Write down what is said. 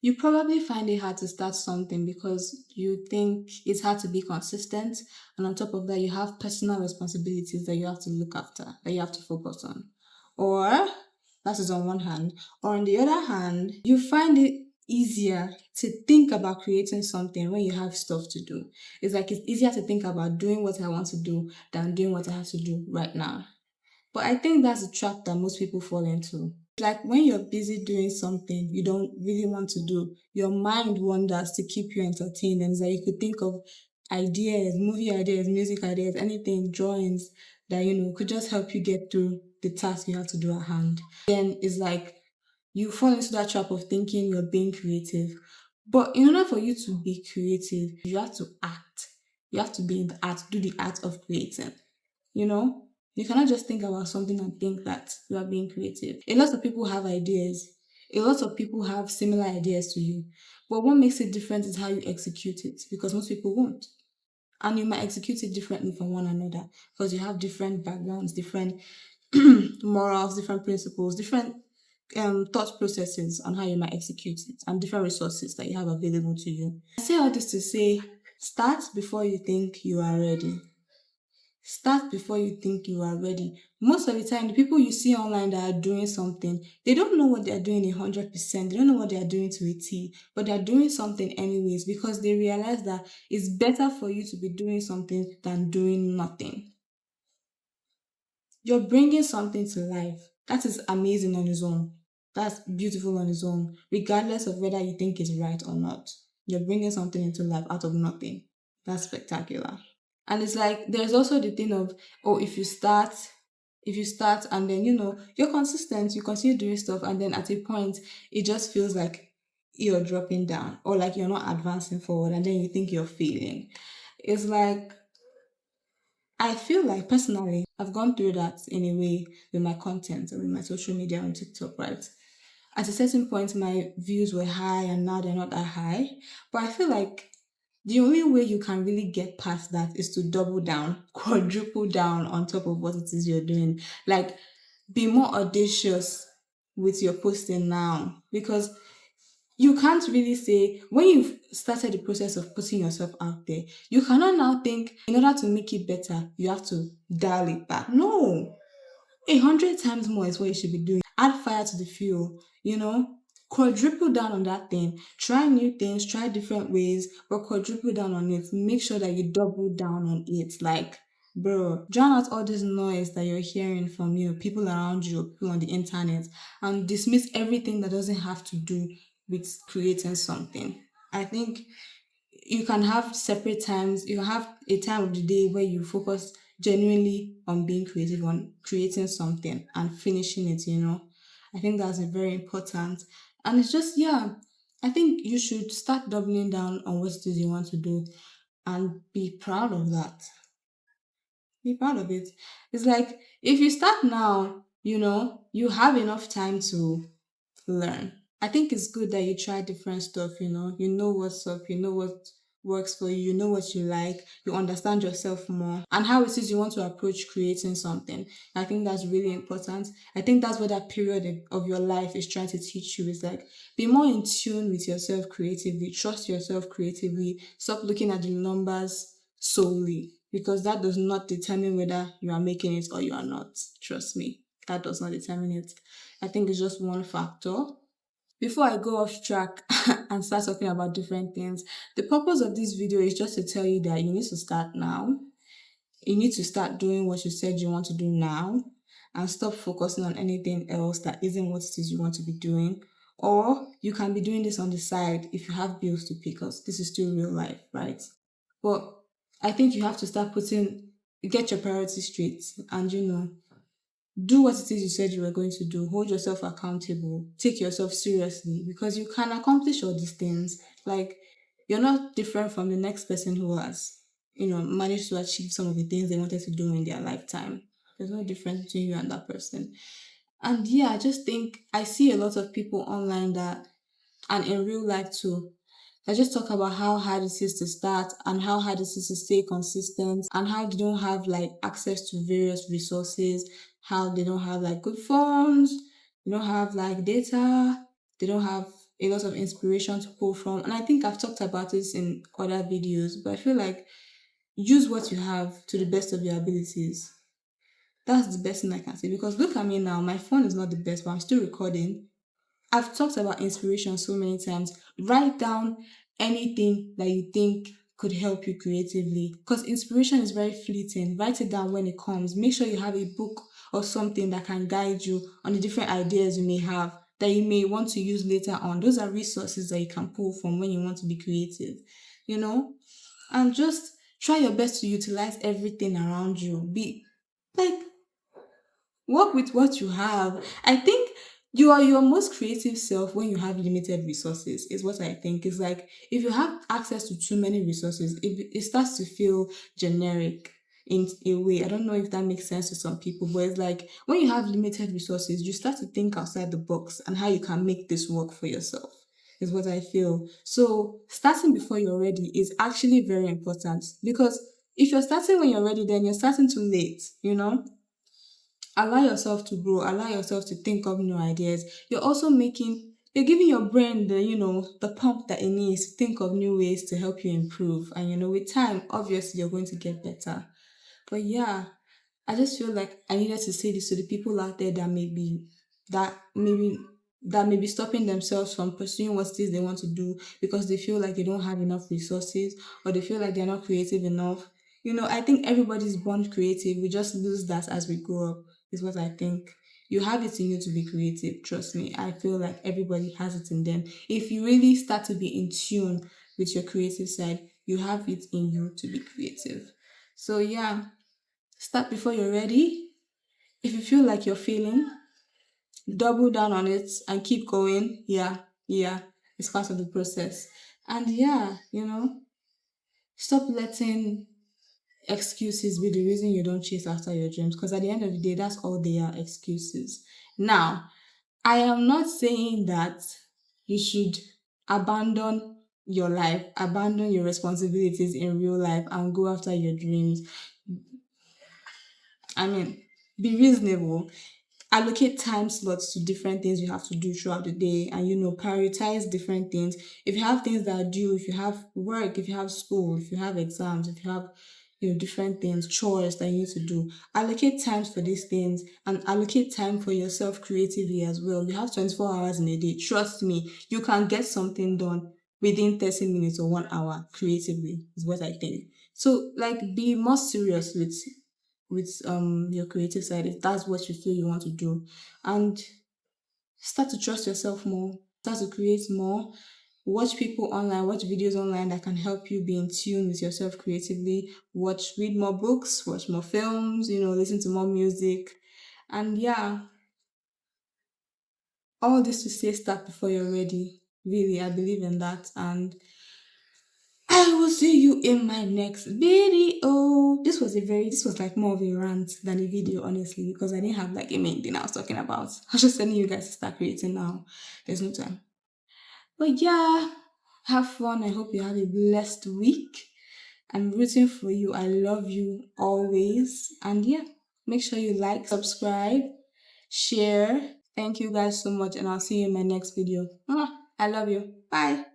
You probably find it hard to start something because you think it's hard to be consistent. And on top of that, you have personal responsibilities that you have to look after, that you have to focus on. Or that is on one hand. Or on the other hand, you find it easier to think about creating something when you have stuff to do. It's like it's easier to think about doing what I want to do than doing what I have to do right now. But I think that's a trap that most people fall into. Like when you're busy doing something you don't really want to do, your mind wanders to keep you entertained. And it's like you could think of ideas, movie ideas, music ideas, anything, drawings that, could just help you get through the task you have to do at hand. Then it's like you fall into that trap of thinking you're being creative. But in order for you to be creative, you have to act. You have to be in the art, do the art of creating. You know, you cannot just think about something and think that you are being creative. A lot of people have ideas. A lot of people have similar ideas to you. But what makes it different is how you execute it because most people won't. And you might execute it differently from one another because you have different backgrounds, different morals, different principles, different thought processes on how you might execute it, and different resources that you have available to you. I say all this to say start before you think you are ready. Start before you think you are ready. Most of the time, the people you see online that are doing something, they don't know what they are doing 100%. They don't know what they are doing to a T, but they are doing something anyways because they realize that it's better for you to be doing something than doing nothing. You're bringing something to life. That is amazing on its own. That's beautiful on its own, regardless of whether you think it's right or not. You're bringing something into life out of nothing. That's spectacular. And it's like there's also the thing of, oh, if you start and then you're consistent, you continue doing stuff, and then at a point it just feels like you're dropping down or like you're not advancing forward, and then you think you're failing. It's like I feel like personally I've gone through that in a way with my content and with my social media on TikTok, right? At a certain point my views were high and now they're not that high. But I feel like the only way you can really get past that is to double down, quadruple down on top of what it is you're doing. Like, be more audacious with your posting now because you can't really say when you've started the process of putting yourself out there, you cannot now think in order to make it better, you have to dial it back. No, 100 times more is what you should be doing. Add fire to the fuel, quadruple down on that thing. Try new things, try different ways, but quadruple down on it. Make sure that you double down on it. Like, bro, drown out all this noise that you're hearing from people around you, people on the internet, and dismiss everything that doesn't have to do with creating something. I think you can have separate times. You have a time of the day where you focus genuinely on being creative, on creating something and finishing it. I think that's a very important. And it's just, yeah, I think you should start doubling down on what it is you want to do and be proud of that. Be proud of it. It's like if you start now, you have enough time to learn. I think it's good that you try different stuff. You know what's up, you know what works for you, you know what you like, you understand yourself more and how it is you want to approach creating something. I think that's really important. I think that's what that period of your life is trying to teach you is like be more in tune with yourself creatively, trust yourself creatively, stop looking at the numbers solely because that does not determine whether you are making it or you are not. Trust me, that does not determine it. I think it's just one factor. Before I go off track and start talking about different things, the purpose of this video is just to tell you that you need to start now. You need to start doing what you said you want to do now and stop focusing on anything else that isn't what it is you want to be doing. Or you can be doing this on the side if you have bills to pay because this is still real life, right? But I think you have to get your priorities straight and do what it is you said you were going to do. Hold yourself accountable. Take yourself seriously because you can accomplish all these things. Like, you're not different from the next person who has, managed to achieve some of the things they wanted to do in their lifetime. There's no difference between you and that person. And yeah, I just think I see a lot of people online and in real life too, I just talk about how hard it is to start and how hard it is to stay consistent and how they don't have like access to various resources, how they don't have like good phones, they don't have like data, they don't have a lot of inspiration to pull from. And I think I've talked about this in other videos, but I feel like use what you have to the best of your abilities. That's the best thing I can say, because look at me now. My phone is not the best, but I'm still recording. I've talked about inspiration so many times. Write down anything that you think could help you creatively, because inspiration is very fleeting. Write it down when it comes. Make sure you have a book or something that can guide you on the different ideas you may have that you may want to use later on. Those are resources that you can pull from when you want to be creative, you know? And just try your best to utilize everything around you. Be like, work with what you have. I think you are your most creative self when you have limited resources, is what I think. It's like if you have access to too many resources, it starts to feel generic in a way. I don't know if that makes sense to some people, but it's like when you have limited resources, you start to think outside the box and how you can make this work for yourself, is what I feel. So starting before you're ready is actually very important, because if you're starting when you're ready, then you're starting too late, you know? Allow yourself to grow, allow yourself to think of new ideas. You're also making, you're giving your brain the, the pump that it needs to think of new ways to help you improve. And with time, obviously you're going to get better. But yeah, I just feel like I needed to say this to the people out there that maybe that may be stopping themselves from pursuing what it is they want to do because they feel like they don't have enough resources, or they feel like they're not creative enough. I think everybody's born creative. We just lose that as we grow up, is what I think. You have it in you to be creative. Trust me. I feel like everybody has it in them. If you really start to be in tune with your creative side, you have it in you to be creative. So yeah, start before you're ready. If you feel like you're failing, double down on it and keep going. Yeah, yeah, it's part of the process. And yeah, stop letting excuses be the reason you don't chase after your dreams, because at the end of the day, that's all they are, excuses. Now, I am not saying that you should abandon your life, abandon your responsibilities in real life and go after your dreams. I mean, be reasonable. Allocate time slots to different things you have to do throughout the day, and prioritize different things. If you have things that are due, if you have work, if you have school, if you have exams, if you have different things, chores that you need to do, allocate times for these things, and allocate time for yourself creatively as well. You have 24 hours in a day. Trust me, you can get something done within 30 minutes or 1 hour creatively, is what I think. So like, be more serious with your creative side if that's what you feel you want to do, and start to trust yourself more, start to create more. Watch people online, watch videos online that can help you be in tune with yourself creatively. Read more books, watch more films, listen to more music. And yeah, all this to say, start before you're ready. Really, I believe in that. And I will see you in my next video. This was like more of a rant than a video, honestly, because I didn't have like a main thing I was talking about. I was just telling you guys to start creating now. There's no time. But yeah, have fun. I hope you have a blessed week. I'm rooting for you. I love you always. And yeah, make sure you like, subscribe, share. Thank you guys so much, and I'll see you in my next video. I love you. Bye.